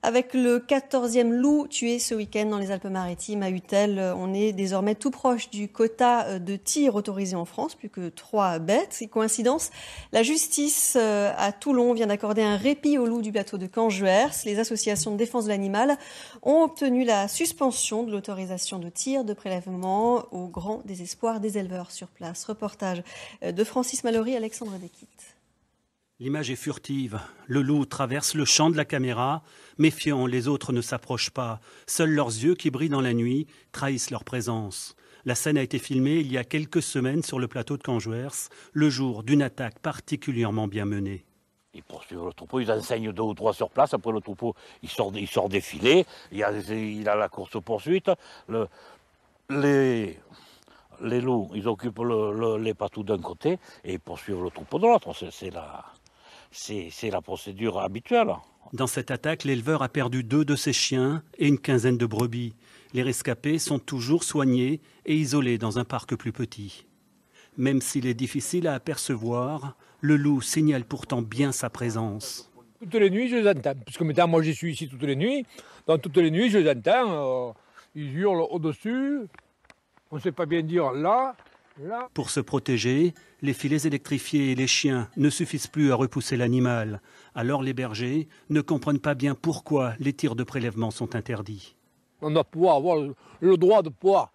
Avec le 14e loup tué ce week-end dans les Alpes-Maritimes à Uthel, on est désormais tout proche du quota de tir autorisé en France, plus que 3 bêtes. Et coïncidence, la justice à Toulon vient d'accorder un répit aux loups du plateau de Canjuers. Les associations de défense de l'animal ont obtenu la suspension de l'autorisation de tir de prélèvement au grand désespoir des éleveurs sur place. Reportage de Francis Mallory, Alexandre Desquites. L'image est furtive. Le loup traverse le champ de la caméra. Méfiants, les autres ne s'approchent pas. Seuls leurs yeux qui brillent dans la nuit trahissent leur présence. La scène a été filmée il y a quelques semaines sur le plateau de Canjuers, le jour d'une attaque particulièrement bien menée. Ils poursuivent le troupeau, ils enseignent 2 ou 3 sur place. Après le troupeau, il sort défiler. Il a la course-poursuite. Les loups, ils occupent les patous d'un côté et ils poursuivent le troupeau de l'autre. C'est la procédure habituelle. Dans cette attaque, l'éleveur a perdu 2 de ses chiens et une quinzaine de brebis. Les rescapés sont toujours soignés et isolés dans un parc plus petit. Même s'il est difficile à apercevoir, le loup signale pourtant bien sa présence. Toutes les nuits, je les entends. Puisque maintenant, moi, je suis ici toutes les nuits. Donc, toutes les nuits, je les entends. Ils hurlent au-dessus. On ne sait pas bien dire là. Pour se protéger, les filets électrifiés et les chiens ne suffisent plus à repousser l'animal. Alors les bergers ne comprennent pas bien pourquoi les tirs de prélèvement sont interdits. On doit pouvoir avoir le droit de pouvoir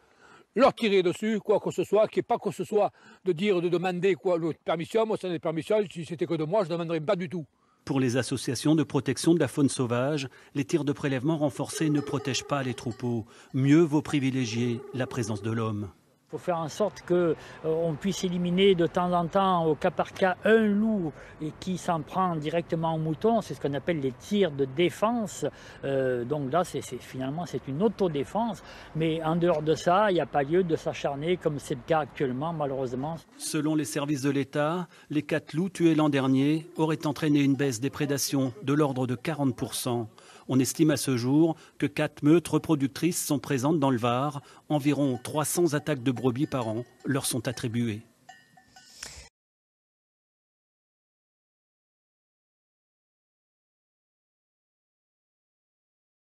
leur tirer dessus, quoi que ce soit, qu'il n'y ait pas que ce soit de demander quoi, la permission. Moi, ça n'est pas permission. Si c'était que de moi, je ne demanderais pas du tout. Pour les associations de protection de la faune sauvage, les tirs de prélèvement renforcés ne protègent pas les troupeaux. Mieux vaut privilégier la présence de l'homme. Il faut faire en sorte qu'on puisse éliminer de temps en temps, au cas par cas, un loup et qui s'en prend directement au mouton. C'est ce qu'on appelle les tirs de défense. Donc là, finalement, c'est une autodéfense. Mais en dehors de ça, il n'y a pas lieu de s'acharner comme c'est le cas actuellement, malheureusement. Selon les services de l'État, les 4 loups tués l'an dernier auraient entraîné une baisse des prédations de l'ordre de 40%. On estime à ce jour que 4 meutes reproductrices sont présentes dans le Var. Environ 300 attaques de brebis par an leur sont attribuées.